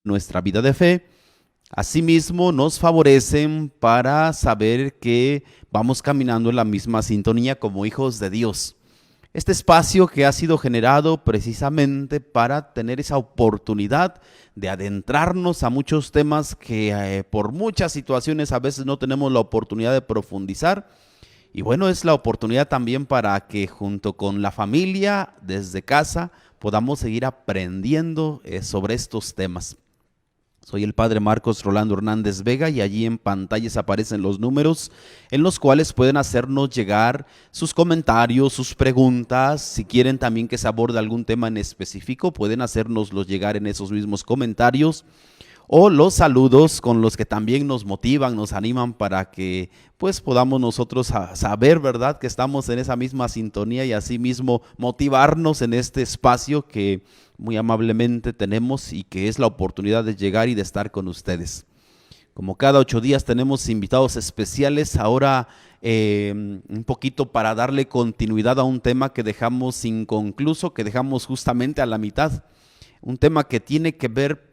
nuestra vida de fe. Asimismo, nos favorecen para saber que vamos caminando en la misma sintonía como hijos de Dios. Este espacio que ha sido generado precisamente para tener esa oportunidad de adentrarnos a muchos temas que por muchas situaciones a veces no tenemos la oportunidad de profundizar. Y bueno, es la oportunidad también para que junto con la familia desde casa podamos seguir aprendiendo sobre estos temas. Soy el padre Marcos Rolando Hernández Vega y allí en pantallas aparecen los números en los cuales pueden hacernos llegar sus comentarios, sus preguntas. Si quieren también que se aborde algún tema en específico, pueden hacérnoslos llegar en esos mismos comentarios. O los saludos con los que también nos motivan, nos animan para que pues podamos nosotros saber, ¿verdad?, que estamos en esa misma sintonía y asimismo motivarnos en este espacio que muy amablemente tenemos y que es la oportunidad de llegar y de estar con ustedes. Como cada 8 días tenemos invitados especiales, ahora un poquito para darle continuidad a un tema que dejamos inconcluso, que dejamos justamente a la mitad. Un tema que tiene que ver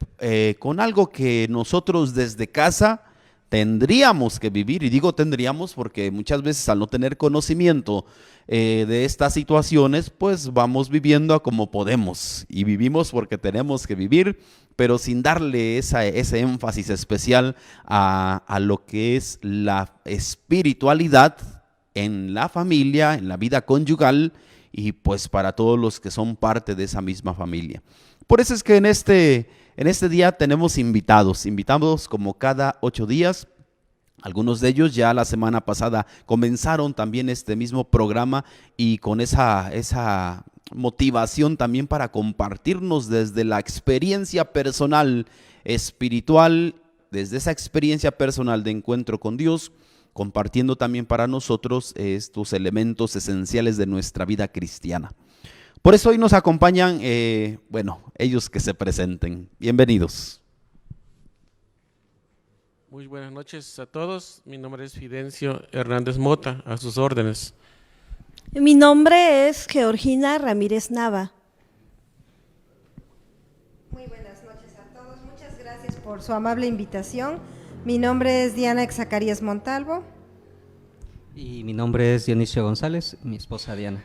con algo que nosotros desde casa tendríamos que vivir, y digo tendríamos porque muchas veces al no tener conocimiento de estas situaciones, pues vamos viviendo a como podemos, y vivimos porque tenemos que vivir, pero sin darle ese énfasis especial a lo que es la espiritualidad en la familia, en la vida conyugal, y pues para todos los que son parte de esa misma familia. Por eso es que en este día tenemos invitados como cada 8 días. Algunos de ellos ya la semana pasada comenzaron también este mismo programa y con esa motivación también para compartirnos desde la experiencia personal espiritual, desde esa experiencia personal de encuentro con Dios, compartiendo también para nosotros estos elementos esenciales de nuestra vida cristiana. Por eso hoy nos acompañan, ellos que se presenten. Bienvenidos. Muy buenas noches a todos. Mi nombre es Fidencio Hernández Mota, a sus órdenes. Mi nombre es Georgina Ramírez Nava. Muy buenas noches a todos. Muchas gracias por su amable invitación. Mi nombre es Diana Exacarías Montalvo. Y mi nombre es Dionisio González, mi esposa Diana.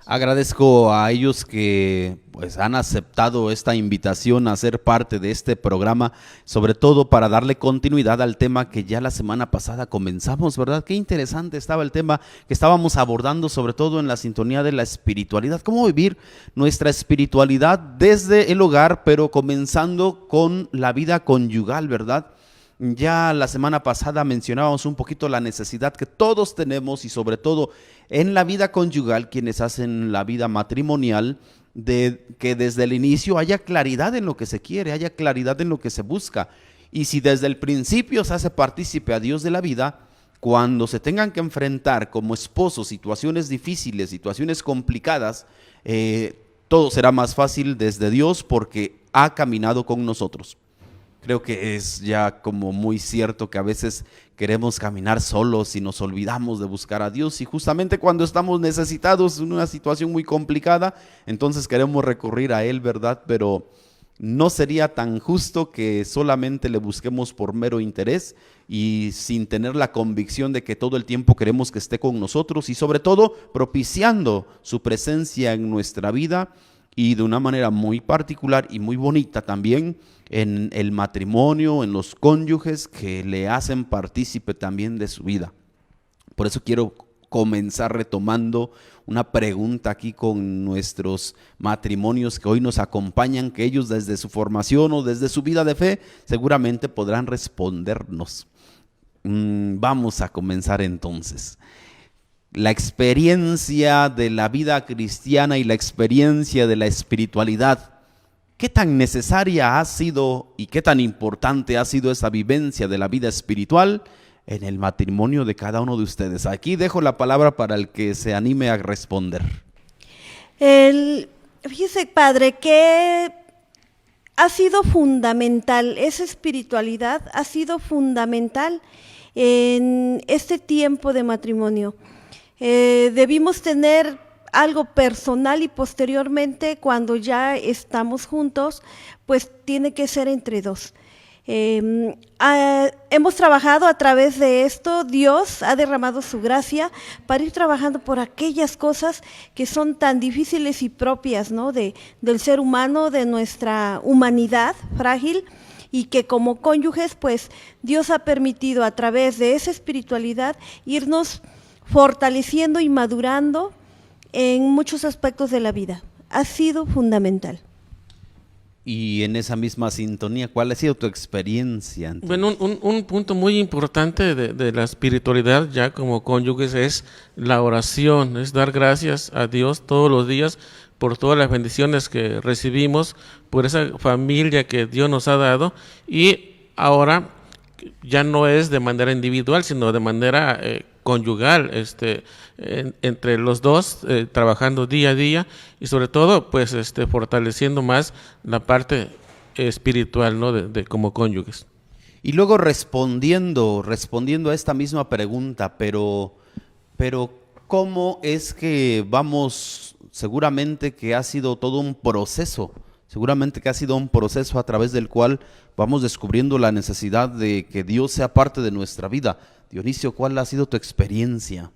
Agradezco a ellos que pues han aceptado esta invitación a ser parte de este programa, sobre todo para darle continuidad al tema que ya la semana pasada comenzamos, ¿verdad? Qué interesante estaba el tema que estábamos abordando, sobre todo en la sintonía de la espiritualidad, cómo vivir nuestra espiritualidad desde el hogar, pero comenzando con la vida conyugal, ¿verdad? Ya la semana pasada mencionábamos un poquito la necesidad que todos tenemos y sobre todo en la vida conyugal, quienes hacen la vida matrimonial, de que desde el inicio haya claridad en lo que se quiere, haya claridad en lo que se busca. Y si desde el principio se hace partícipe a Dios de la vida, cuando se tengan que enfrentar como esposos situaciones difíciles, situaciones complicadas, todo será más fácil desde Dios porque ha caminado con nosotros. Creo que es ya como muy cierto que a veces queremos caminar solos y nos olvidamos de buscar a Dios, y justamente cuando estamos necesitados en una situación muy complicada, entonces queremos recurrir a Él, ¿verdad? Pero no sería tan justo que solamente le busquemos por mero interés y sin tener la convicción de que todo el tiempo queremos que esté con nosotros y sobre todo propiciando su presencia en nuestra vida, y de una manera muy particular y muy bonita también en el matrimonio, en los cónyuges que le hacen partícipe también de su vida. Por eso quiero comenzar retomando una pregunta aquí con nuestros matrimonios que hoy nos acompañan, que ellos desde su formación o desde su vida de fe seguramente podrán respondernos. Vamos a comenzar entonces. La experiencia de la vida cristiana y la experiencia de la espiritualidad, ¿qué tan necesaria ha sido y qué tan importante ha sido esa vivencia de la vida espiritual en el matrimonio de cada uno de ustedes? Aquí dejo la palabra para el que se anime a responder. Fíjese, padre, que ha sido fundamental, esa espiritualidad ha sido fundamental en este tiempo de matrimonio. Debimos tener algo personal y posteriormente cuando ya estamos juntos, pues tiene que ser entre dos. Hemos trabajado a través de esto, Dios ha derramado su gracia para ir trabajando por aquellas cosas que son tan difíciles y propias, ¿no? del ser humano, de nuestra humanidad frágil, y que como cónyuges, pues Dios ha permitido a través de esa espiritualidad irnos fortaleciendo y madurando en muchos aspectos de la vida. Ha sido fundamental. Y en esa misma sintonía, ¿cuál ha sido tu experiencia? Bueno, un punto muy importante de la espiritualidad ya como cónyuges es la oración, es dar gracias a Dios todos los días por todas las bendiciones que recibimos, por esa familia que Dios nos ha dado, y ahora ya no es de manera individual, sino de manera conyugal, entre los dos, trabajando día a día, y sobre todo pues fortaleciendo más la parte espiritual, ¿no? de como cónyuges. Y luego respondiendo a esta misma pregunta, pero ¿cómo es que vamos? Seguramente que ha sido todo un proceso, a través del cual vamos descubriendo la necesidad de que Dios sea parte de nuestra vida. Dionisio, ¿cuál ha sido tu experiencia?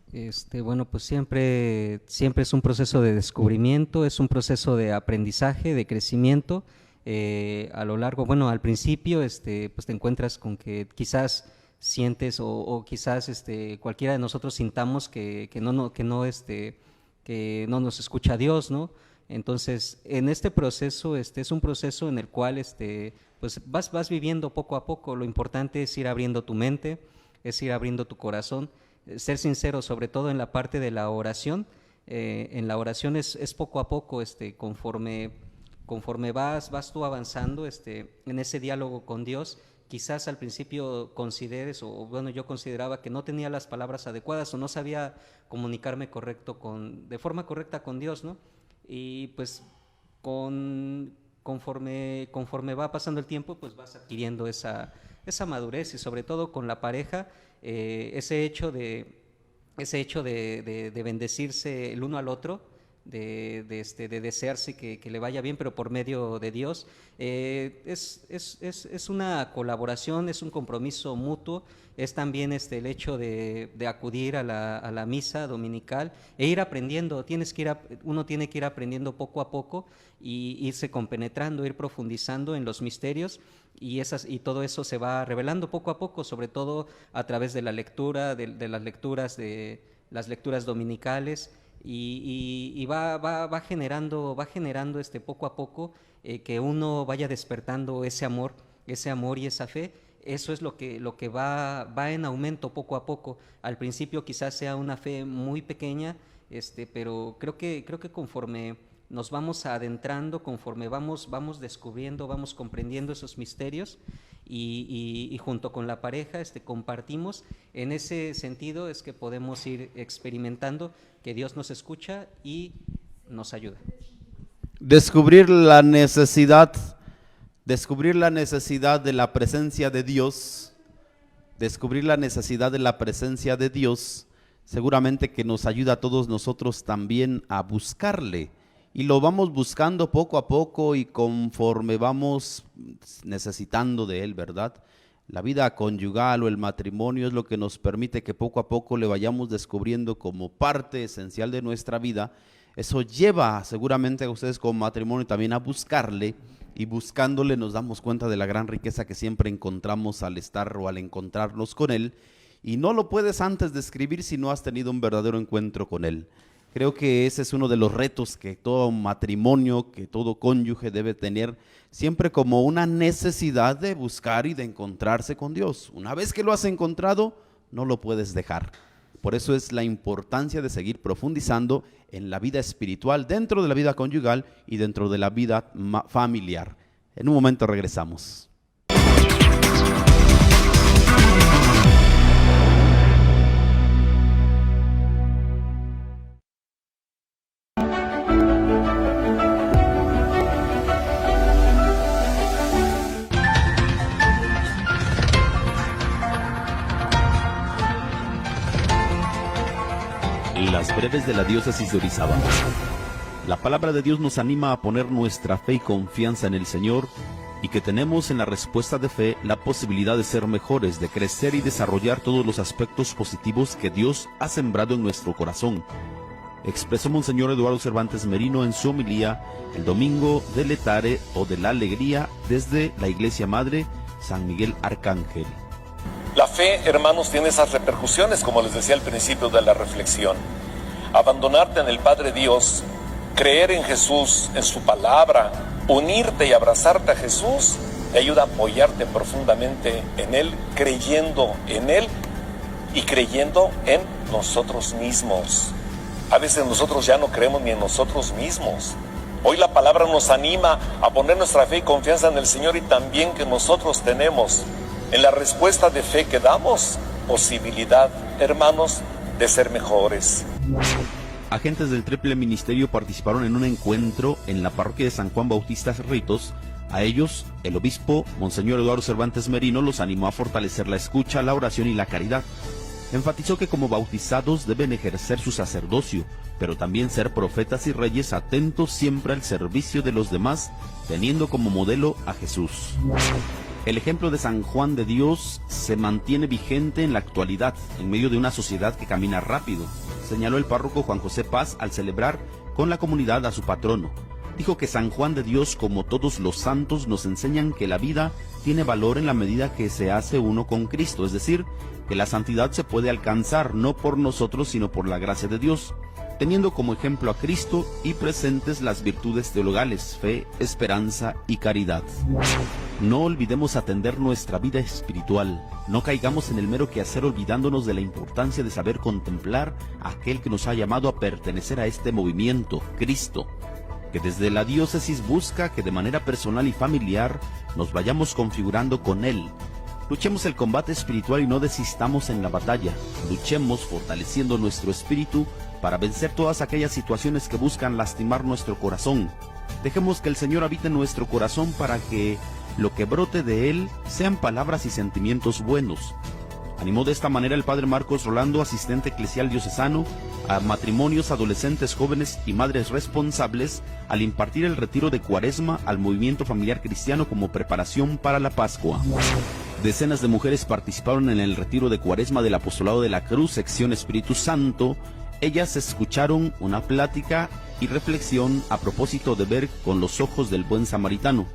Bueno, pues siempre es un proceso de descubrimiento, es un proceso de aprendizaje, de crecimiento. A lo largo, bueno, al principio, pues te encuentras con que quizás sientes o quizás cualquiera de nosotros sintamos que no nos escucha Dios, ¿no? Entonces, en este proceso, es un proceso en el cual, pues vas viviendo poco a poco. Lo importante es ir abriendo tu mente, es ir abriendo tu corazón, ser sincero, sobre todo en la parte de la oración. En la oración es poco a poco, conforme vas tú avanzando, en ese diálogo con Dios. Quizás al principio consideres, o bueno, yo consideraba que no tenía las palabras adecuadas o no sabía comunicarme de forma correcta con Dios, ¿no? Y pues conforme va pasando el tiempo, pues vas adquiriendo esa madurez, y sobre todo con la pareja, ese hecho de bendecirse el uno al otro, de desearse que le vaya bien, pero por medio de Dios. Es una colaboración, es un compromiso mutuo, es también el hecho de acudir a la misa dominical e ir aprendiendo. Uno tiene que ir aprendiendo poco a poco y irse compenetrando, ir profundizando en los misterios, y todo eso se va revelando poco a poco, sobre todo a través de la lectura, de las lecturas dominicales. Y va generando poco a poco que uno vaya despertando ese amor y esa fe. Eso es lo que va en aumento poco a poco. Al principio quizás sea una fe muy pequeña, pero creo que conforme nos vamos adentrando, conforme vamos descubriendo, vamos comprendiendo esos misterios, y junto con la pareja compartimos. En ese sentido es que podemos ir experimentando que Dios nos escucha y nos ayuda. Descubrir la necesidad de la presencia de Dios, seguramente que nos ayuda a todos nosotros también a buscarle. Y lo vamos buscando poco a poco, y conforme vamos necesitando de él, ¿verdad? La vida conyugal o el matrimonio es lo que nos permite que poco a poco le vayamos descubriendo como parte esencial de nuestra vida. Eso lleva seguramente a ustedes como matrimonio también a buscarle, y buscándole nos damos cuenta de la gran riqueza que siempre encontramos al estar o al encontrarnos con él. Y no lo puedes antes describir si no has tenido un verdadero encuentro con él. Creo que ese es uno de los retos que todo matrimonio, que todo cónyuge debe tener siempre, como una necesidad de buscar y de encontrarse con Dios. Una vez que lo has encontrado, no lo puedes dejar. Por eso es la importancia de seguir profundizando en la vida espiritual, dentro de la vida conyugal y dentro de la vida familiar. En un momento regresamos. Las breves de la diócesis de Orizaba. La palabra de Dios nos anima a poner nuestra fe y confianza en el Señor y que tenemos en la respuesta de fe la posibilidad de ser mejores, de crecer y desarrollar todos los aspectos positivos que Dios ha sembrado en nuestro corazón. Expresó Monseñor Eduardo Cervantes Merino en su homilía el domingo de Letare o de la Alegría desde la Iglesia Madre San Miguel Arcángel. La fe, hermanos, tiene esas repercusiones, como les decía al principio de la reflexión. Abandonarte en el Padre Dios, creer en Jesús, en su palabra, unirte y abrazarte a Jesús, te ayuda a apoyarte profundamente en Él, creyendo en Él y creyendo en nosotros mismos. A veces nosotros ya no creemos ni en nosotros mismos. Hoy la palabra nos anima a poner nuestra fe y confianza en el Señor y también que nosotros tenemos en la respuesta de fe que damos posibilidad, hermanos, de ser mejores. Agentes del Triple Ministerio participaron en un encuentro en la parroquia de San Juan Bautista Cerritos. A ellos, el obispo, Monseñor Eduardo Cervantes Merino, los animó a fortalecer la escucha, la oración y la caridad. Enfatizó que como bautizados deben ejercer su sacerdocio, pero también ser profetas y reyes atentos siempre al servicio de los demás, teniendo como modelo a Jesús. El ejemplo de San Juan de Dios se mantiene vigente en la actualidad, en medio de una sociedad que camina rápido, señaló el párroco Juan José Paz al celebrar con la comunidad a su patrono. Dijo que San Juan de Dios, como todos los santos, nos enseñan que la vida tiene valor en la medida que se hace uno con Cristo, es decir, que la santidad se puede alcanzar no por nosotros sino por la gracia de Dios, teniendo como ejemplo a Cristo y presentes las virtudes teologales, fe, esperanza y caridad. No olvidemos atender nuestra vida espiritual, no caigamos en el mero quehacer olvidándonos de la importancia de saber contemplar a aquel que nos ha llamado a pertenecer a este movimiento, Cristo, que desde la diócesis busca que de manera personal y familiar nos vayamos configurando con Él. Luchemos el combate espiritual y no desistamos en la batalla. Luchemos fortaleciendo nuestro espíritu para vencer todas aquellas situaciones que buscan lastimar nuestro corazón. Dejemos que el Señor habite en nuestro corazón para que lo que brote de Él sean palabras y sentimientos buenos. Animó de esta manera el padre Marcos Rolando, asistente eclesial diocesano, a matrimonios, adolescentes, jóvenes y madres responsables al impartir el retiro de Cuaresma al movimiento familiar cristiano como preparación para la Pascua. Decenas de mujeres participaron en el retiro de Cuaresma del Apostolado de la Cruz, sección Espíritu Santo. Ellas escucharon una plática y reflexión a propósito de ver con los ojos del buen samaritano.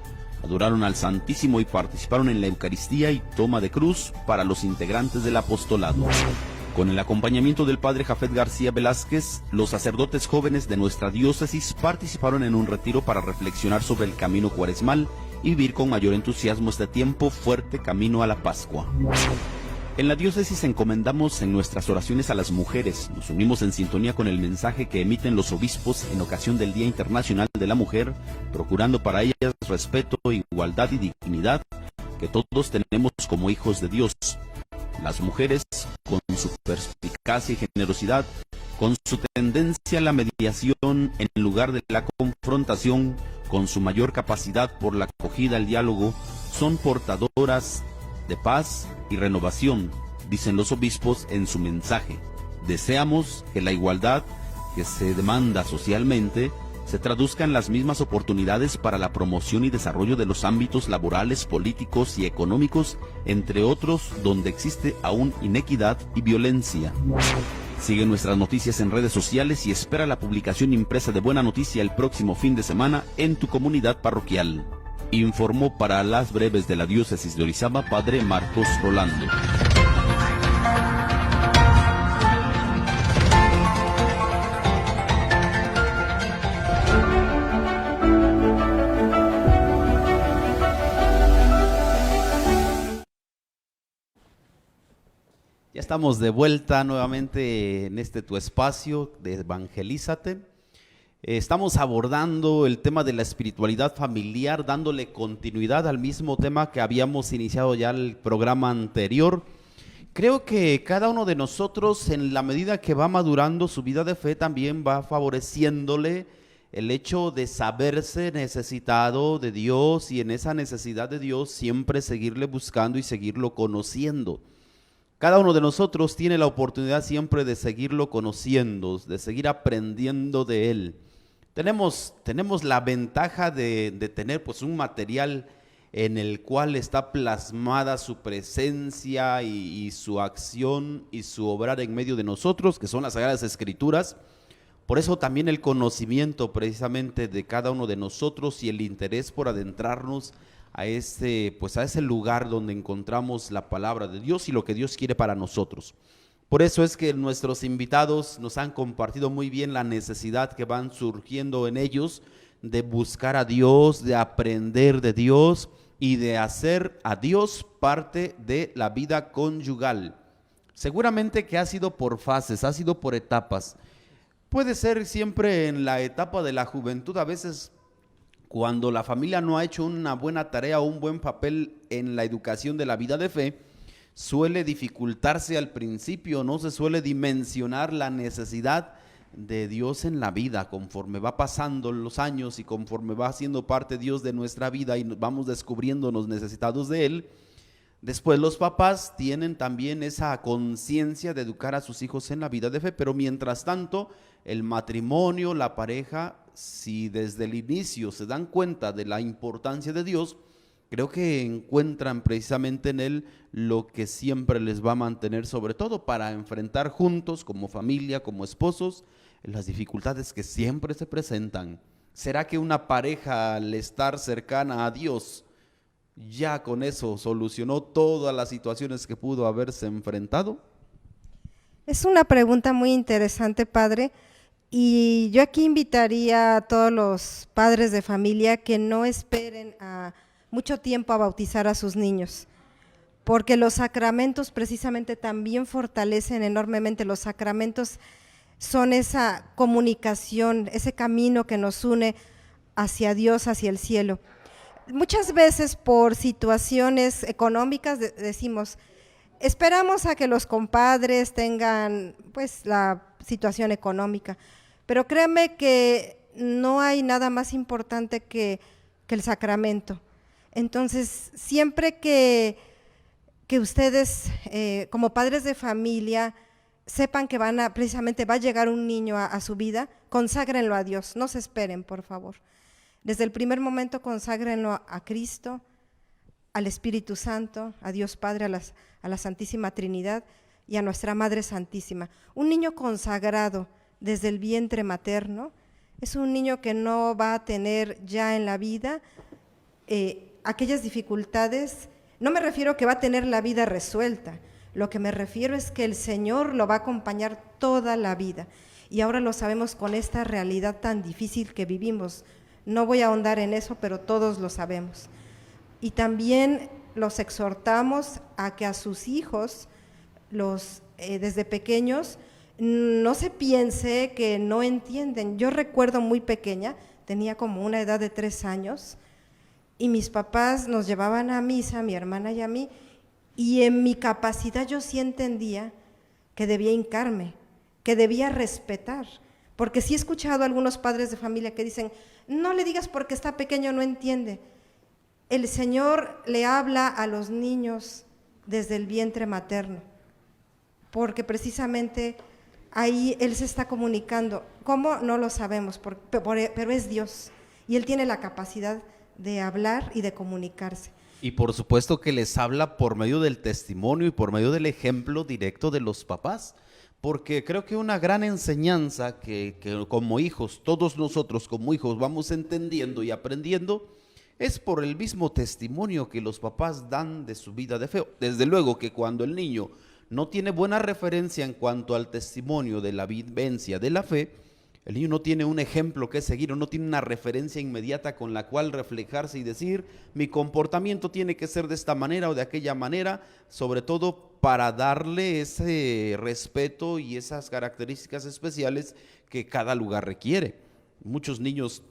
Adoraron al Santísimo y participaron en la Eucaristía y toma de cruz para los integrantes del apostolado. Con el acompañamiento del padre Jafet García Velázquez, los sacerdotes jóvenes de nuestra diócesis participaron en un retiro para reflexionar sobre el camino cuaresmal y vivir con mayor entusiasmo este tiempo fuerte camino a la Pascua. En la diócesis encomendamos en nuestras oraciones a las mujeres. Nos unimos en sintonía con el mensaje que emiten los obispos en ocasión del Día Internacional de la Mujer, procurando para ellas respeto, igualdad y dignidad que todos tenemos como hijos de Dios. Las mujeres, con su perspicacia y generosidad, con su tendencia a la mediación en lugar de la confrontación, con su mayor capacidad por la acogida al diálogo, son portadoras de paz y renovación, dicen los obispos en su mensaje. Deseamos que la igualdad que se demanda socialmente se traduzca en las mismas oportunidades para la promoción y desarrollo de los ámbitos laborales, políticos y económicos, entre otros donde existe aún inequidad y violencia. Sigue nuestras noticias en redes sociales y espera la publicación impresa de Buena Noticia el próximo fin de semana en tu comunidad parroquial. Informó para las breves de la diócesis de Orizaba, padre Marcos Rolando. Ya estamos de vuelta nuevamente en este tu espacio de Evangelízate. Estamos abordando el tema de la espiritualidad familiar, dándole continuidad al mismo tema que habíamos iniciado ya el programa anterior. Creo que cada uno de nosotros, en la medida que va madurando su vida de fe, también va favoreciéndole el hecho de saberse necesitado de Dios y en esa necesidad de Dios siempre seguirle buscando y seguirlo conociendo. Cada uno de nosotros tiene la oportunidad siempre de seguirlo conociendo, de seguir aprendiendo de él. Tenemos la ventaja de tener pues un material en el cual está plasmada su presencia y su acción y su obrar en medio de nosotros, que son las Sagradas Escrituras. Por eso también el conocimiento precisamente de cada uno de nosotros y el interés por adentrarnos a ese lugar donde encontramos la palabra de Dios y lo que Dios quiere para nosotros. Por eso es que nuestros invitados nos han compartido muy bien la necesidad que van surgiendo en ellos de buscar a Dios, de aprender de Dios y de hacer a Dios parte de la vida conyugal. Seguramente que ha sido por fases, ha sido por etapas. Puede ser siempre en la etapa de la juventud, a veces cuando la familia no ha hecho una buena tarea o un buen papel en la educación de la vida de fe, suele dificultarse al principio, no se suele dimensionar la necesidad de Dios en la vida. Conforme va pasando los años y conforme va siendo parte Dios de nuestra vida y vamos descubriéndonos necesitados de Él, después los papás tienen también esa conciencia de educar a sus hijos en la vida de fe, pero mientras tanto el matrimonio, la pareja, si desde el inicio se dan cuenta de la importancia de Dios, creo que encuentran precisamente en Él lo que siempre les va a mantener, sobre todo para enfrentar juntos como familia, como esposos, las dificultades que siempre se presentan. ¿Será que una pareja al estar cercana a Dios ya con eso solucionó todas las situaciones que pudo haberse enfrentado? Es una pregunta muy interesante, padre, y yo aquí invitaría a todos los padres de familia que no esperen mucho tiempo a bautizar a sus niños, porque los sacramentos precisamente también fortalecen enormemente. Los sacramentos son esa comunicación, ese camino que nos une hacia Dios, hacia el cielo. Muchas veces por situaciones económicas decimos, esperamos a que los compadres tengan pues la situación económica, pero créeme que no hay nada más importante que el sacramento. Entonces, siempre que ustedes como padres de familia sepan que precisamente va a llegar un niño a su vida, conságrenlo a Dios, no se esperen, por favor. Desde el primer momento conságrenlo a Cristo, al Espíritu Santo, a Dios Padre, a la Santísima Trinidad y a nuestra Madre Santísima. Un niño consagrado desde el vientre materno es un niño que no va a tener ya en la vida aquellas dificultades. No me refiero que va a tener la vida resuelta, lo que me refiero es que el Señor lo va a acompañar toda la vida. Y ahora lo sabemos con esta realidad tan difícil que vivimos. No voy a ahondar en eso, pero todos lo sabemos. Y también los exhortamos a que a sus hijos, desde pequeños, no se piense que no entienden. Yo recuerdo muy pequeña, tenía como una edad de 3 años, y mis papás nos llevaban a misa, mi hermana y a mí, y en mi capacidad yo sí entendía que debía hincarme, que debía respetar, porque sí he escuchado a algunos padres de familia que dicen, no le digas porque está pequeño, no entiende. El Señor le habla a los niños desde el vientre materno, porque precisamente ahí Él se está comunicando. ¿Cómo? No lo sabemos, pero es Dios, y Él tiene la capacidad de hablar y de comunicarse. Y por supuesto que les habla por medio del testimonio y por medio del ejemplo directo de los papás, porque creo que una gran enseñanza que como hijos, todos nosotros como hijos vamos entendiendo y aprendiendo, es por el mismo testimonio que los papás dan de su vida de fe. Desde luego que cuando el niño no tiene buena referencia en cuanto al testimonio de la vivencia de la fe, el niño no tiene un ejemplo que seguir o no tiene una referencia inmediata con la cual reflejarse y decir, mi comportamiento tiene que ser de esta manera o de aquella manera, sobre todo para darle ese respeto y esas características especiales que cada lugar requiere. Muchos niños,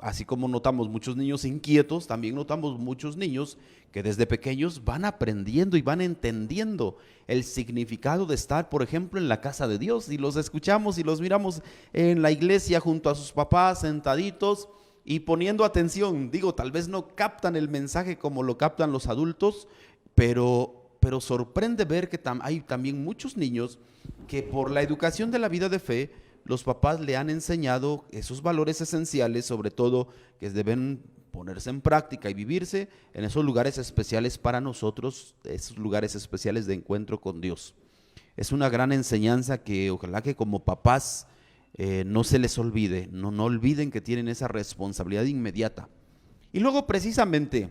así como notamos muchos niños inquietos, también notamos muchos niños que desde pequeños van aprendiendo y van entendiendo el significado de estar, por ejemplo, en la casa de Dios, y los escuchamos y los miramos en la iglesia junto a sus papás sentaditos y poniendo atención. Digo, tal vez no captan el mensaje como lo captan los adultos, pero pero sorprende ver que hay también muchos niños que por la educación de la vida de fe, los papás le han enseñado esos valores esenciales, sobre todo que deben ponerse en práctica y vivirse en esos lugares especiales para nosotros, esos lugares especiales de encuentro con Dios. Es una gran enseñanza que ojalá que como papás no se les olvide, no olviden que tienen esa responsabilidad inmediata. Y luego precisamente,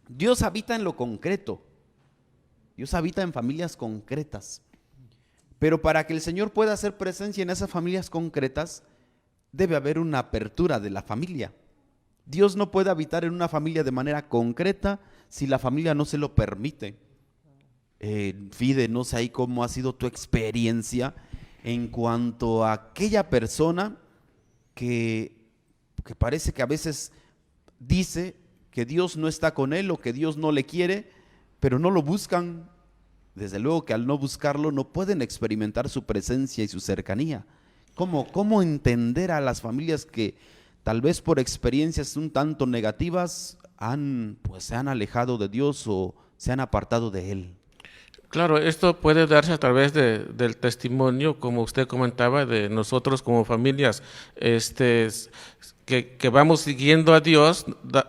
Dios habita en lo concreto, Dios habita en familias concretas, pero para que el Señor pueda hacer presencia en esas familias concretas, debe haber una apertura de la familia. Dios no puede habitar en una familia de manera concreta si la familia no se lo permite. Fide, no sé ahí cómo ha sido tu experiencia en cuanto a aquella persona que parece que a veces dice que Dios no está con él o que Dios no le quiere, pero no lo buscan. Desde luego que al no buscarlo no pueden experimentar su presencia y su cercanía. ¿Cómo entender a las familias que tal vez por experiencias un tanto negativas se han alejado de Dios o se han apartado de Él? Claro, esto puede darse a través del testimonio, como usted comentaba, de nosotros como familias que vamos siguiendo a Dios,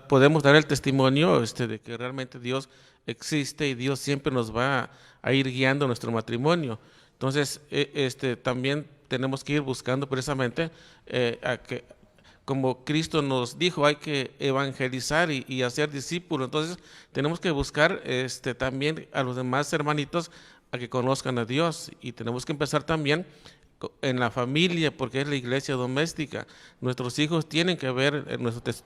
podemos dar el testimonio de que realmente Dios existe y Dios siempre nos va a ir guiando nuestro matrimonio. Entonces, también tenemos que ir buscando precisamente a que, como Cristo nos dijo, hay que evangelizar y hacer discípulos. Entonces tenemos que buscar también a los demás hermanitos a que conozcan a Dios, y tenemos que empezar también en la familia, porque es la iglesia doméstica. Nuestros hijos tienen que ver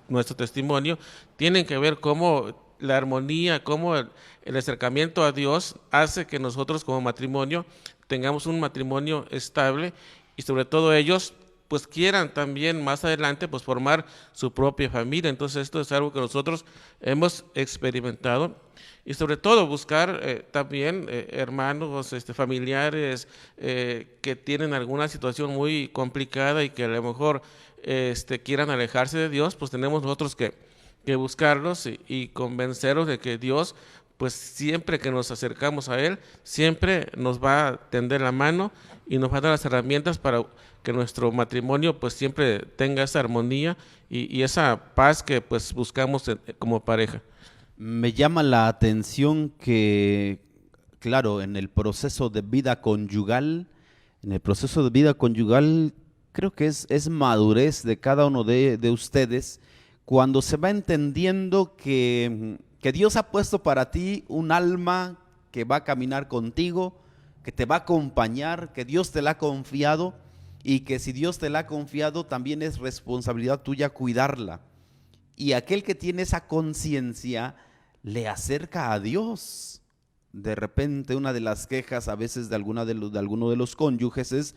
nuestro testimonio, tienen que ver cómo la armonía, cómo el acercamiento a Dios hace que nosotros como matrimonio tengamos un matrimonio estable, y sobre todo ellos pues quieran también más adelante pues formar su propia familia. Entonces esto es algo que nosotros hemos experimentado, y sobre todo buscar también hermanos, familiares que tienen alguna situación muy complicada y que a lo mejor quieran alejarse de Dios. Pues tenemos nosotros que buscarlos y convencerlos de que Dios, pues siempre que nos acercamos a Él, siempre nos va a tender la mano y nos va a dar las herramientas para que nuestro matrimonio pues siempre tenga esa armonía y esa paz que pues buscamos como pareja. Me llama la atención que, claro, en el proceso de vida conyugal, creo que es madurez de cada uno de ustedes cuando se va entendiendo que Dios ha puesto para ti un alma que va a caminar contigo, que te va a acompañar, que Dios te la ha confiado, y que si Dios te la ha confiado también es responsabilidad tuya cuidarla. Y aquel que tiene esa conciencia le acerca a Dios. De repente una de las quejas a veces de alguno de los cónyuges es: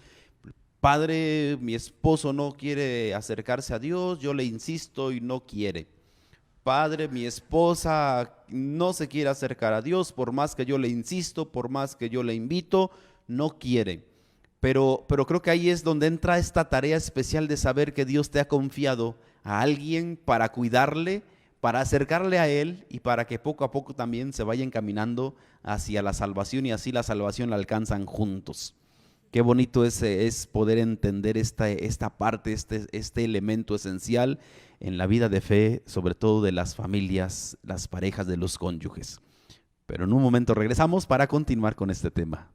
padre, mi esposo no quiere acercarse a Dios, yo le insisto y no quiere. Padre, mi esposa no se quiere acercar a Dios, por más que yo le insisto, por más que yo le invito, no quiere. Pero creo que ahí es donde entra esta tarea especial de saber que Dios te ha confiado a alguien para cuidarle, para acercarle a Él, y para que poco a poco también se vayan caminando hacia la salvación, y así la salvación la alcanzan juntos. Qué bonito es poder entender esta parte, este elemento esencial en la vida de fe, sobre todo de las familias, las parejas de los cónyuges. Pero en un momento regresamos para continuar con este tema.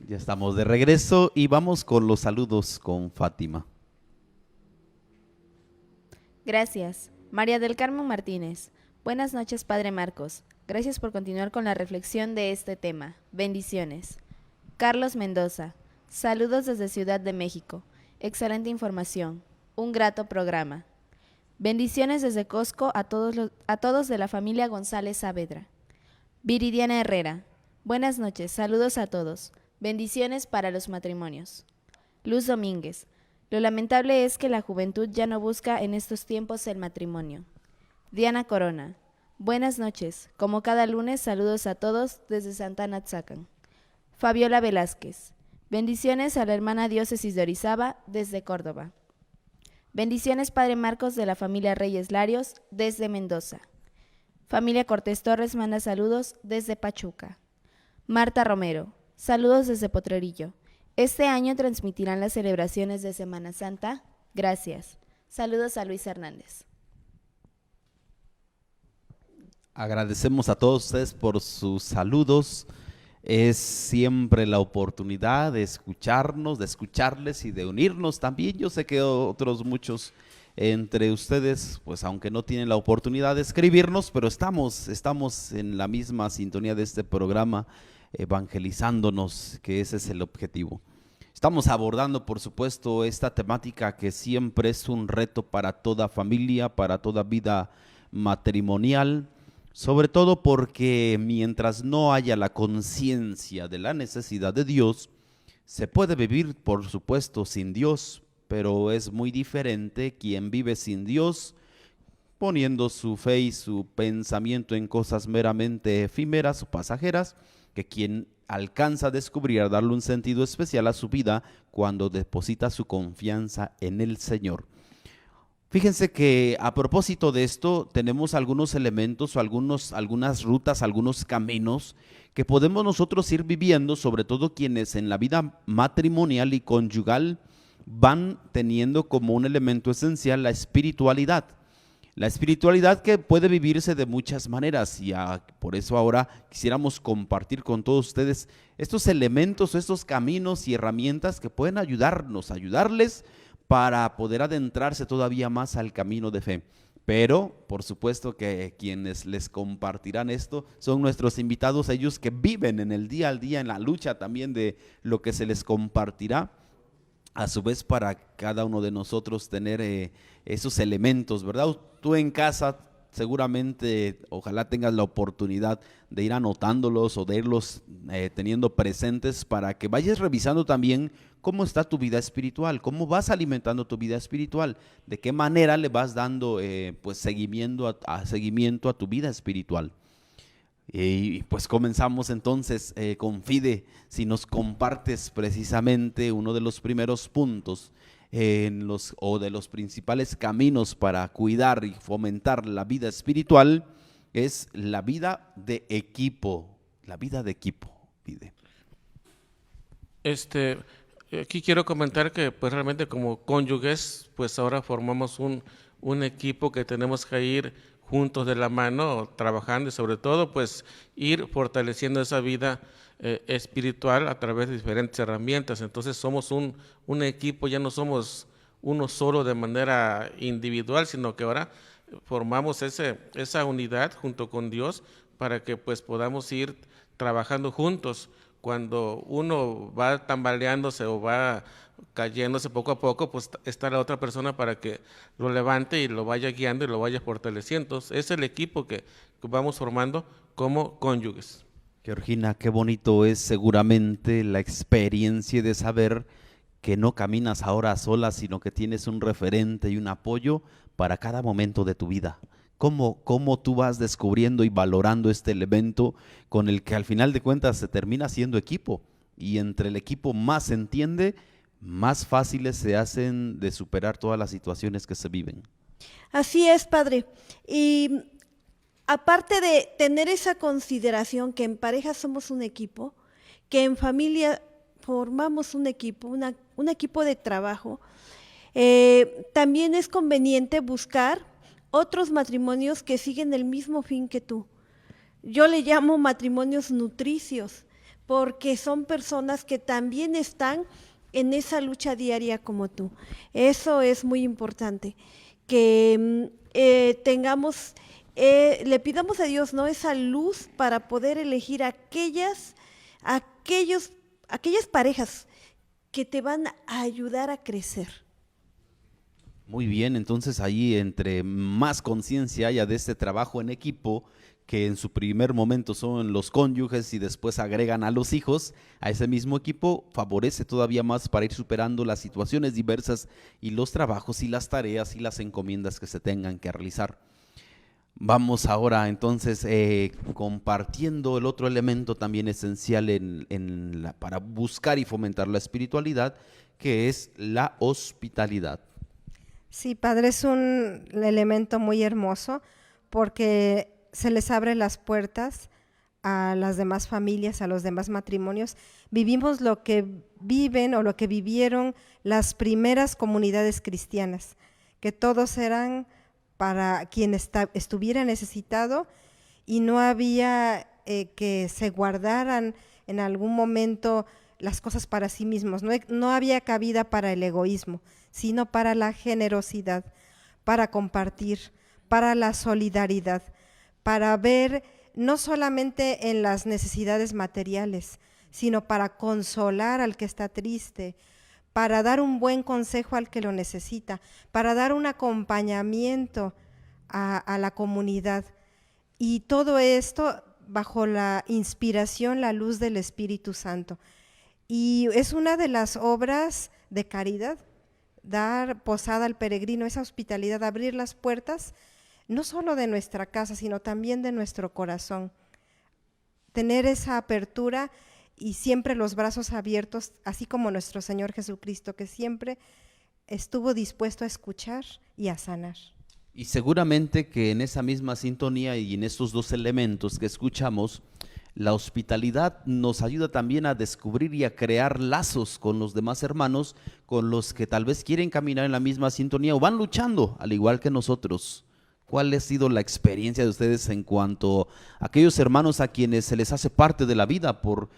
Ya estamos de regreso y vamos con los saludos con Fátima. Gracias. María del Carmen Martínez. Buenas noches, Padre Marcos. Gracias por continuar con la reflexión de este tema. Bendiciones. Carlos Mendoza. Saludos desde Ciudad de México. Excelente información. Un grato programa. Bendiciones desde Cosco a todos de la familia González Saavedra. Viridiana Herrera. Buenas noches. Saludos a todos. Bendiciones para los matrimonios. Luz Domínguez. Lo lamentable es que la juventud ya no busca en estos tiempos el matrimonio. Diana Corona. Buenas noches. Como cada lunes, saludos a todos desde Santana Tzacan. Fabiola Velázquez. Bendiciones a la hermana Diócesis de Orizaba desde Córdoba. Bendiciones Padre Marcos de la familia Reyes Larios desde Mendoza. Familia Cortés Torres manda saludos desde Pachuca. Marta Romero, saludos desde Potrerillo. Este año transmitirán las celebraciones de Semana Santa. Gracias. Saludos a Luis Hernández. Agradecemos a todos ustedes por sus saludos. Es siempre la oportunidad de escucharnos, de escucharles y de unirnos también. Yo sé que otros muchos entre ustedes, pues aunque no tienen la oportunidad de escribirnos, pero estamos en la misma sintonía de este programa, evangelizándonos, que ese es el objetivo. Estamos abordando, por supuesto, esta temática que siempre es un reto para toda familia, para toda vida matrimonial, sobre todo porque mientras no haya la conciencia de la necesidad de Dios, se puede vivir, por supuesto, sin Dios, pero es muy diferente quien vive sin Dios, poniendo su fe y su pensamiento en cosas meramente efímeras o pasajeras, que quien alcanza a descubrir, a darle un sentido especial a su vida cuando deposita su confianza en el Señor. Fíjense que a propósito de esto tenemos algunos elementos o algunas rutas, algunos caminos que podemos nosotros ir viviendo, sobre todo quienes en la vida matrimonial y conyugal van teniendo como un elemento esencial la espiritualidad. La espiritualidad que puede vivirse de muchas maneras y por eso ahora quisiéramos compartir con todos ustedes estos elementos, estos caminos y herramientas que pueden ayudarles para poder adentrarse todavía más al camino de fe. Pero, por supuesto que quienes les compartirán esto son nuestros invitados, ellos que viven en el día al día, en la lucha también de lo que se les compartirá. A su vez, para cada uno de nosotros tener esos elementos, ¿verdad? Tú en casa seguramente, ojalá tengas la oportunidad de ir anotándolos o de irlos teniendo presentes para que vayas revisando también cómo está tu vida espiritual, cómo vas alimentando tu vida espiritual, de qué manera le vas dando pues seguimiento a tu vida espiritual. Y pues comenzamos entonces con Fide, si nos compartes precisamente uno de los primeros puntos o de los principales caminos para cuidar y fomentar la vida espiritual, es la vida de equipo, Fide. Aquí quiero comentar que pues realmente como cónyuges, pues ahora formamos un equipo que tenemos que ir juntos de la mano, trabajando y sobre todo pues ir fortaleciendo esa vida espiritual a través de diferentes herramientas. Entonces somos un equipo, ya no somos uno solo de manera individual, sino que ahora formamos esa unidad junto con Dios para que pues podamos ir trabajando juntos. Cuando uno va tambaleándose o va cayéndose poco a poco, pues está la otra persona para que lo levante y lo vaya guiando y lo vaya fortaleciendo. Entonces, es el equipo que vamos formando como cónyuges. Georgina, qué bonito es seguramente la experiencia de saber que no caminas ahora sola, sino que tienes un referente y un apoyo para cada momento de tu vida. ¿Cómo tú vas descubriendo y valorando este elemento con el que al final de cuentas se termina siendo equipo? Y entre el equipo más se entiende, más fáciles se hacen de superar todas las situaciones que se viven. Así es, Padre. Y aparte de tener esa consideración que en pareja somos un equipo, que en familia formamos un equipo, un equipo de trabajo, también es conveniente buscar otros matrimonios que siguen el mismo fin que tú. Yo le llamo matrimonios nutricios, porque son personas que también están en esa lucha diaria como tú. Eso es muy importante, que le pidamos a Dios, ¿no?, esa luz para poder elegir aquellas parejas que te van a ayudar a crecer. Muy bien, entonces ahí entre más conciencia haya de este trabajo en equipo, que en su primer momento son los cónyuges y después agregan a los hijos, a ese mismo equipo favorece todavía más para ir superando las situaciones diversas y los trabajos y las tareas y las encomiendas que se tengan que realizar. Vamos ahora entonces compartiendo el otro elemento también esencial para buscar y fomentar la espiritualidad, que es la hospitalidad. Sí, padre, es un elemento muy hermoso porque se les abre las puertas a las demás familias, a los demás matrimonios. Vivimos lo que viven o lo que vivieron las primeras comunidades cristianas, que todos eran para quien estuviera necesitado y no había que se guardaran en algún momento las cosas para sí mismos, no había cabida para el egoísmo, sino para la generosidad, para compartir, para la solidaridad, para ver no solamente en las necesidades materiales, sino para consolar al que está triste, para dar un buen consejo al que lo necesita, para dar un acompañamiento a la comunidad. Y todo esto bajo la inspiración, la luz del Espíritu Santo. Y es una de las obras de caridad, dar posada al peregrino, esa hospitalidad, abrir las puertas, no solo de nuestra casa, sino también de nuestro corazón. Tener esa apertura y siempre los brazos abiertos, así como nuestro Señor Jesucristo, que siempre estuvo dispuesto a escuchar y a sanar. Y seguramente que en esa misma sintonía y en estos dos elementos que escuchamos, la hospitalidad nos ayuda también a descubrir y a crear lazos con los demás hermanos, con los que tal vez quieren caminar en la misma sintonía o van luchando al igual que nosotros. ¿Cuál ha sido la experiencia de ustedes en cuanto a aquellos hermanos a quienes se les hace parte de la vida por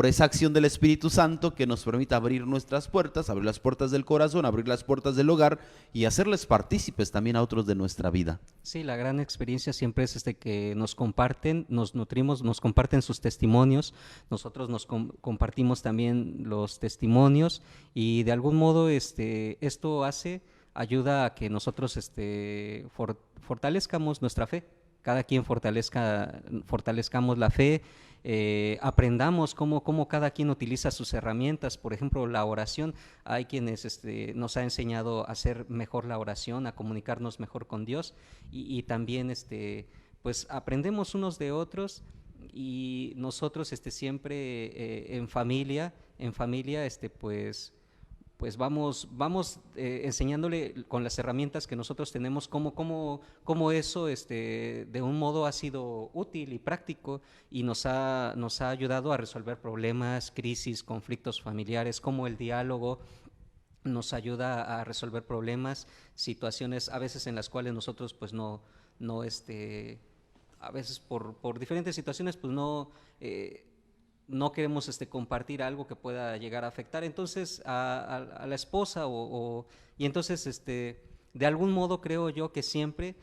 esa acción del Espíritu Santo que nos permite abrir nuestras puertas, abrir las puertas del corazón, abrir las puertas del hogar y hacerles partícipes también a otros de nuestra vida? Sí, la gran experiencia siempre es que nos comparten, nos nutrimos, nos comparten sus testimonios, nosotros nos compartimos también los testimonios y de algún modo esto ayuda a que nosotros fortalezcamos nuestra fe, cada quien fortalezcamos la fe, aprendamos cómo cada quien utiliza sus herramientas. Por ejemplo, la oración, hay quienes nos ha enseñado a hacer mejor la oración, a comunicarnos mejor con Dios y también pues aprendemos unos de otros y nosotros siempre en familia pues vamos enseñándole con las herramientas que nosotros tenemos cómo eso de un modo ha sido útil y práctico y nos ha ayudado a resolver problemas, crisis, conflictos familiares, como el diálogo nos ayuda a resolver problemas, situaciones a veces en las cuales nosotros pues no a veces por diferentes situaciones pues no queremos compartir algo que pueda llegar a afectar entonces a la esposa y entonces de algún modo creo yo que siempre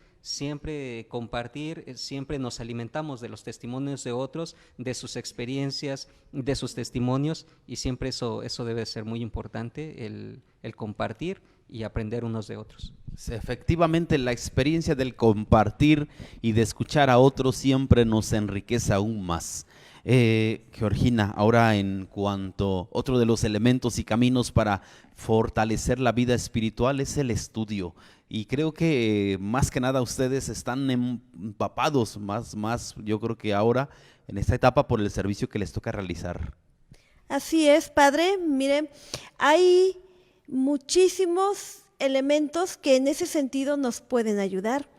compartir, siempre nos alimentamos de los testimonios de otros, de sus experiencias, de sus testimonios y siempre eso debe ser muy importante, el compartir y aprender unos de otros. Efectivamente, la experiencia del compartir y de escuchar a otros siempre nos enriquece aún más. Georgina, ahora en cuanto otro de los elementos y caminos para fortalecer la vida espiritual es el estudio y creo que más que nada ustedes están empapados más yo creo que ahora en esta etapa por el servicio que les toca realizar. Así es, padre. Mire, hay muchísimos elementos que en ese sentido nos pueden ayudar.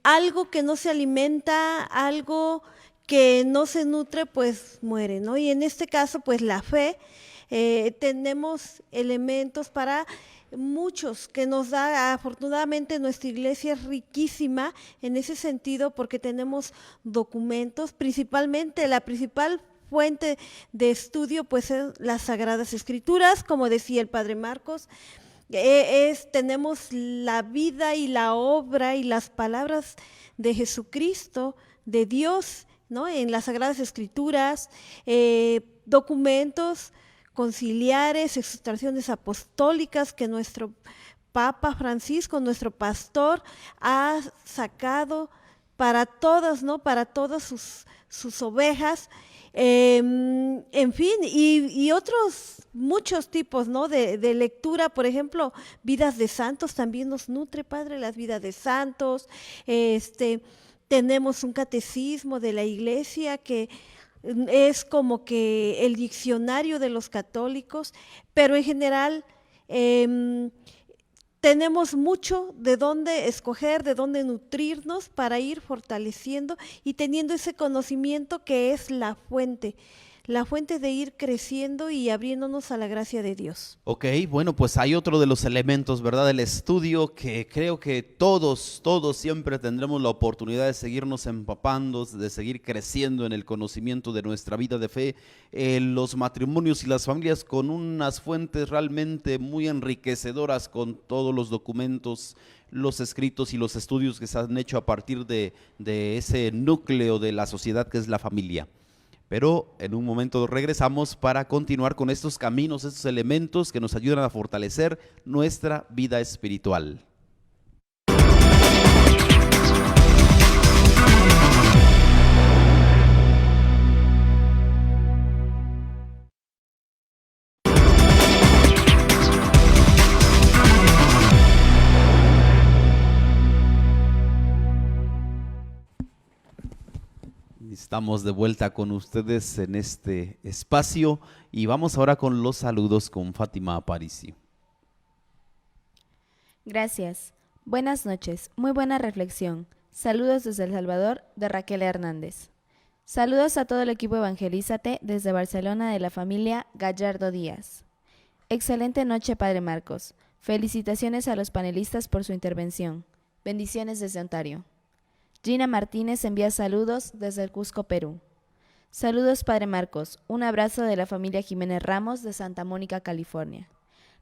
Algo que no se alimenta, algo que no se nutre, pues muere, ¿no? Y en este caso, pues la fe, tenemos elementos para muchos que nos da, afortunadamente nuestra iglesia es riquísima en ese sentido porque tenemos documentos, principalmente la principal fuente de estudio pues es las Sagradas Escrituras, como decía el Padre Marcos, tenemos la vida y la obra y las palabras de Jesucristo, de Dios, ¿no? En las Sagradas Escrituras, documentos conciliares, exhortaciones apostólicas que nuestro Papa Francisco, nuestro pastor, ha sacado para todas, ¿no? Para todas sus ovejas. En fin, y otros muchos tipos, ¿no? De lectura, por ejemplo, vidas de santos también nos nutre, Padre, las vidas de santos. Tenemos un catecismo de la Iglesia que es como que el diccionario de los católicos, pero en general tenemos mucho de dónde escoger, de dónde nutrirnos para ir fortaleciendo y teniendo ese conocimiento que es la fuente de ir creciendo y abriéndonos a la gracia de Dios. Ok, bueno, pues hay otro de los elementos, ¿verdad?, del estudio que creo que todos siempre tendremos la oportunidad de seguirnos empapando, de seguir creciendo en el conocimiento de nuestra vida de fe. Los matrimonios y las familias con unas fuentes realmente muy enriquecedoras con todos los documentos, los escritos y los estudios que se han hecho a partir de ese núcleo de la sociedad que es la familia. Pero en un momento regresamos para continuar con estos caminos, estos elementos que nos ayudan a fortalecer nuestra vida espiritual. Estamos de vuelta con ustedes en este espacio y vamos ahora con los saludos con Fátima Aparicio. Gracias. Buenas noches. Muy buena reflexión. Saludos desde El Salvador, de Raquel Hernández. Saludos a todo el equipo Evangelízate desde Barcelona de la familia Gallardo Díaz. Excelente noche, Padre Marcos. Felicitaciones a los panelistas por su intervención. Bendiciones desde Ontario. Gina Martínez envía saludos desde el Cusco, Perú. Saludos, Padre Marcos. Un abrazo de la familia Jiménez Ramos de Santa Mónica, California.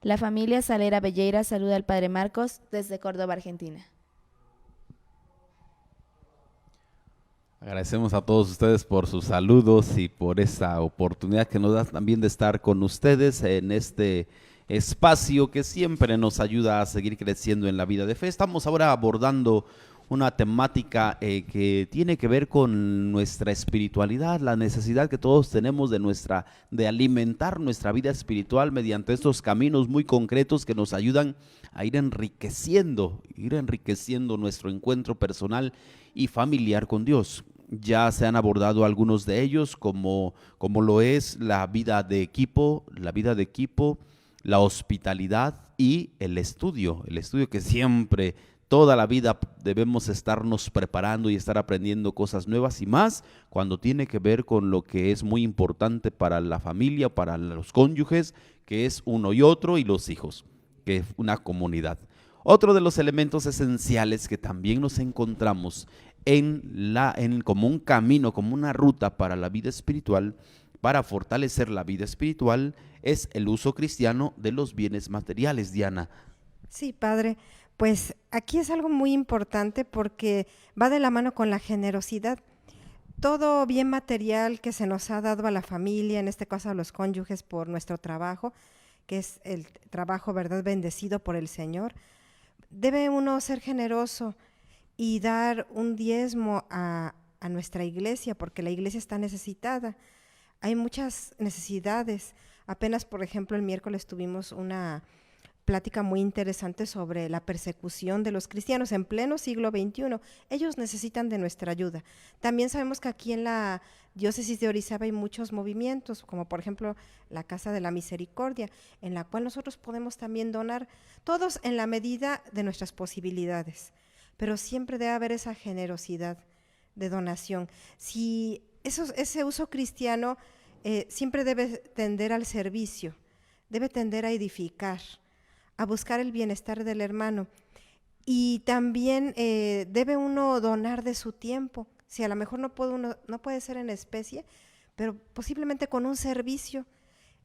La familia Salera Belleira saluda al Padre Marcos desde Córdoba, Argentina. Agradecemos a todos ustedes por sus saludos y por esa oportunidad que nos da también de estar con ustedes en este espacio que siempre nos ayuda a seguir creciendo en la vida de fe. Estamos ahora abordando una temática que tiene que ver con nuestra espiritualidad, la necesidad que todos tenemos de alimentar nuestra vida espiritual mediante estos caminos muy concretos que nos ayudan a ir enriqueciendo nuestro encuentro personal y familiar con Dios. Ya se han abordado algunos de ellos, como lo es la vida de equipo, la hospitalidad y el estudio que siempre, toda la vida debemos estarnos preparando y estar aprendiendo cosas nuevas y más cuando tiene que ver con lo que es muy importante para la familia, para los cónyuges, que es uno y otro, y los hijos, que es una comunidad. Otro de los elementos esenciales que también nos encontramos como un camino, como una ruta para la vida espiritual, para fortalecer la vida espiritual, es el uso cristiano de los bienes materiales. Diana. Sí, Padre. Pues aquí es algo muy importante porque va de la mano con la generosidad. Todo bien material que se nos ha dado a la familia, en este caso a los cónyuges por nuestro trabajo, que es el trabajo, ¿verdad?, bendecido por el Señor, debe uno ser generoso y dar un diezmo a nuestra iglesia, porque la iglesia está necesitada. Hay muchas necesidades. Apenas, por ejemplo, el miércoles tuvimos una plática muy interesante sobre la persecución de los cristianos en pleno siglo XXI. Ellos necesitan de nuestra ayuda. También sabemos que aquí en la diócesis de Orizaba hay muchos movimientos, como por ejemplo la Casa de la Misericordia, en la cual nosotros podemos también donar, todos en la medida de nuestras posibilidades, pero siempre debe haber esa generosidad de donación. Si ese uso cristiano siempre debe tender al servicio, debe tender a edificar, a buscar el bienestar del hermano. Y también debe uno donar de su tiempo. Si a lo mejor no puede ser en especie, pero posiblemente con un servicio.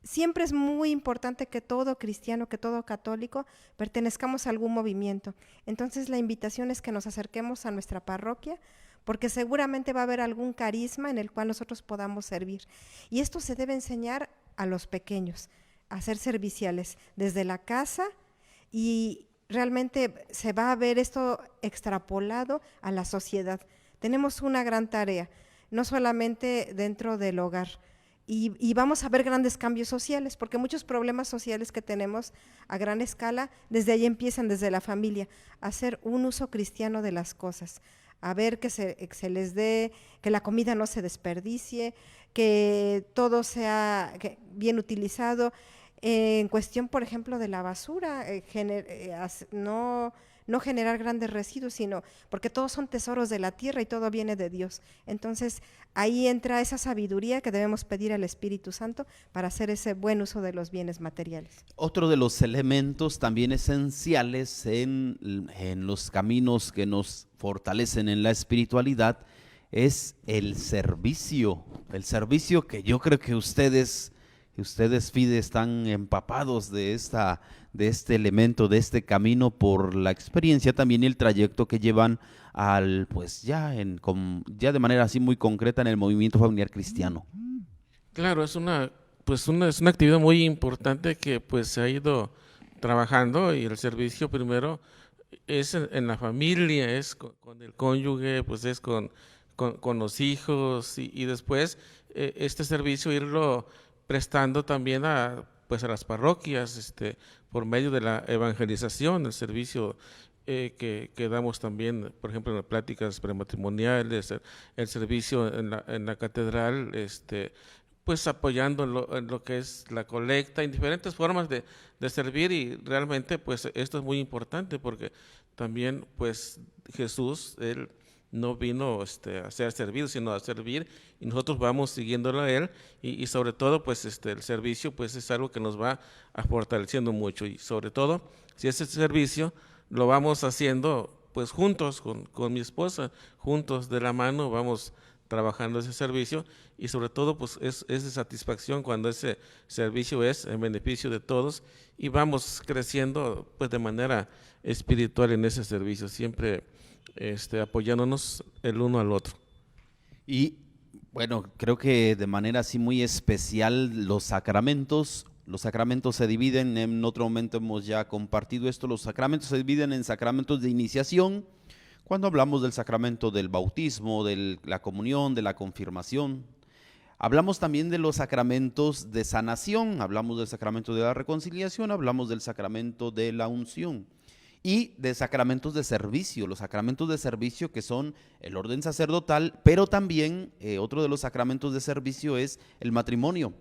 Siempre es muy importante que todo cristiano, que todo católico pertenezcamos a algún movimiento. Entonces la invitación es que nos acerquemos a nuestra parroquia, porque seguramente va a haber algún carisma en el cual nosotros podamos servir. Y esto se debe enseñar a los pequeños, a ser serviciales desde la casa, y realmente se va a ver esto extrapolado a la sociedad. Tenemos una gran tarea. no solamente dentro del hogar. Y vamos a ver grandes cambios sociales, porque muchos problemas sociales que tenemos a gran escala, desde ahí empiezan, desde la familia, a hacer un uso cristiano de las cosas, a ver que se les dé, que la comida no se desperdicie, que todo sea bien utilizado. En cuestión, por ejemplo, de la basura, no generar grandes residuos, sino porque todos son tesoros de la tierra y todo viene de Dios. Entonces, ahí entra esa sabiduría que debemos pedir al Espíritu Santo para hacer ese buen uso de los bienes materiales. Otro de los elementos también esenciales en los caminos que nos fortalecen en la espiritualidad es el servicio que yo creo que ustedes, Fide, están empapados de este elemento, de este camino por la experiencia también y el trayecto que llevan pues ya de manera así muy concreta en el movimiento familiar cristiano. Claro, es una actividad muy importante que pues se ha ido trabajando, y el servicio primero es en la familia, es con el cónyuge, pues es con los hijos, y después este servicio irlo prestando también a las parroquias, por medio de la evangelización, el servicio que damos también, por ejemplo, en las pláticas prematrimoniales, el servicio en la catedral, pues apoyando en lo que es la colecta, en diferentes formas de servir, y realmente pues esto es muy importante porque también pues Jesús, Él no vino a ser servido, sino a servir, y nosotros vamos siguiéndolo a Él, y sobre todo pues el servicio pues es algo que nos va fortaleciendo mucho, y sobre todo si ese servicio lo vamos haciendo pues juntos con mi esposa, juntos de la mano vamos trabajando ese servicio, y sobre todo pues es de satisfacción cuando ese servicio es en beneficio de todos, y vamos creciendo pues de manera espiritual en ese servicio, siempre apoyándonos el uno al otro. Y bueno, creo que de manera así muy especial los sacramentos se dividen, en otro momento hemos ya compartido esto, los sacramentos se dividen en sacramentos de iniciación, cuando hablamos del sacramento del bautismo, de la comunión, de la confirmación. Hablamos también de los sacramentos de sanación, hablamos del sacramento de la reconciliación, hablamos del sacramento de la unción. Y de sacramentos de servicio, los sacramentos de servicio que son el orden sacerdotal, pero también otro de los sacramentos de servicio es el matrimonio.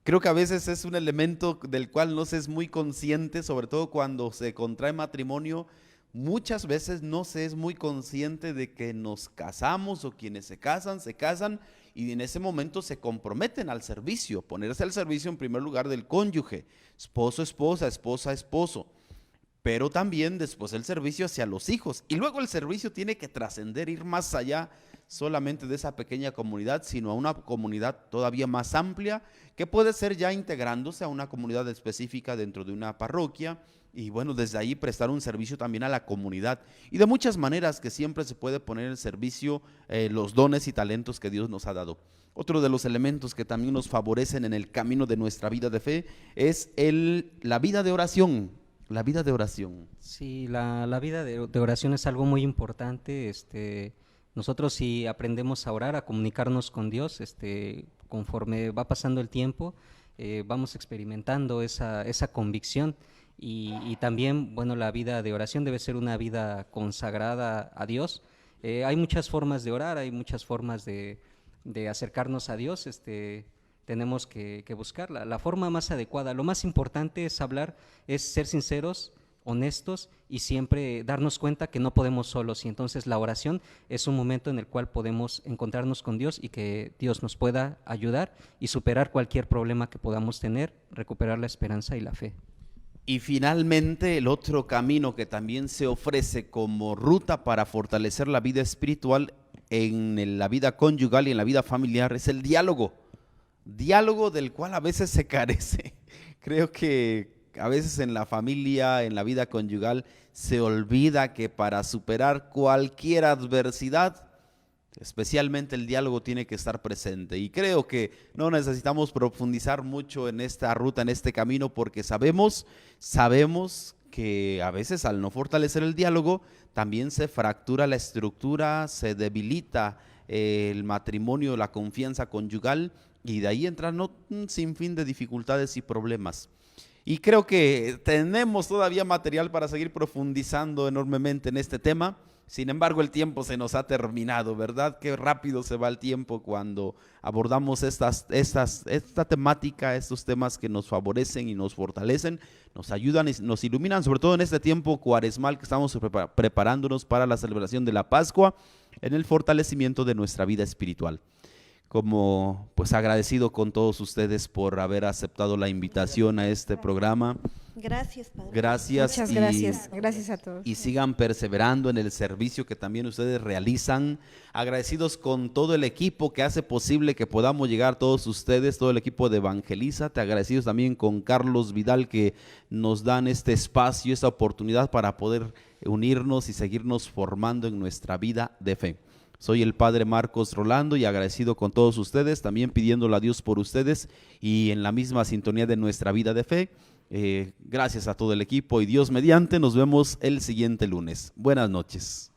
Creo que a veces es un elemento del cual no se es muy consciente, sobre todo cuando se contrae matrimonio. Muchas veces no se es muy consciente de que nos casamos, o quienes se casan y en ese momento se comprometen al servicio, ponerse al servicio en primer lugar del cónyuge, esposo, esposa, esposa, esposo. Pero también después el servicio hacia los hijos, y luego el servicio tiene que trascender, ir más allá solamente de esa pequeña comunidad, sino a una comunidad todavía más amplia, que puede ser ya integrándose a una comunidad específica dentro de una parroquia, y bueno, desde ahí prestar un servicio también a la comunidad, y de muchas maneras que siempre se puede poner en servicio los dones y talentos que Dios nos ha dado. Otro de los elementos que también nos favorecen en el camino de nuestra vida de fe es la vida de oración. La vida de oración. Sí, la vida de oración es algo muy importante. Nosotros, si aprendemos a orar, a comunicarnos con Dios, conforme va pasando el tiempo, vamos experimentando esa convicción, y también, bueno, la vida de oración debe ser una vida consagrada a Dios. Hay muchas formas de orar, hay muchas formas de acercarnos a Dios. Tenemos que buscar la forma más adecuada. Lo más importante es ser sinceros, honestos, y siempre darnos cuenta que no podemos solos, y entonces la oración es un momento en el cual podemos encontrarnos con Dios y que Dios nos pueda ayudar y superar cualquier problema que podamos tener, recuperar la esperanza y la fe. Y finalmente el otro camino que también se ofrece como ruta para fortalecer la vida espiritual en la vida conyugal y en la vida familiar es el diálogo del cual a veces se carece. Creo que a veces en la familia, en la vida conyugal, se olvida que para superar cualquier adversidad, especialmente el diálogo tiene que estar presente. Y creo que no necesitamos profundizar mucho en esta ruta, en este camino, porque sabemos que a veces al no fortalecer el diálogo, también se fractura la estructura, se debilita el matrimonio, la confianza conyugal, y de ahí entran un sinfín de dificultades y problemas. Y creo que tenemos todavía material para seguir profundizando enormemente en este tema. Sin embargo, el tiempo se nos ha terminado, ¿verdad? Qué rápido se va el tiempo cuando abordamos esta temática, estos temas que nos favorecen y nos fortalecen, nos ayudan y nos iluminan, sobre todo en este tiempo cuaresmal que estamos preparándonos para la celebración de la Pascua, en el fortalecimiento de nuestra vida espiritual. Como pues agradecido con todos ustedes por haber aceptado la invitación a este programa. Gracias, Padre. Gracias. Muchas gracias. Gracias a todos. Y sigan perseverando en el servicio que también ustedes realizan. Agradecidos con todo el equipo que hace posible que podamos llegar todos ustedes, todo el equipo de Evangelízate. Agradecidos también con Carlos Vidal, que nos dan este espacio, esta oportunidad para poder unirnos y seguirnos formando en nuestra vida de fe. Soy el Padre Marcos Rolando y agradecido con todos ustedes, también pidiéndole a Dios por ustedes y en la misma sintonía de nuestra vida de fe. Gracias a todo el equipo y Dios mediante, nos vemos el siguiente lunes. Buenas noches.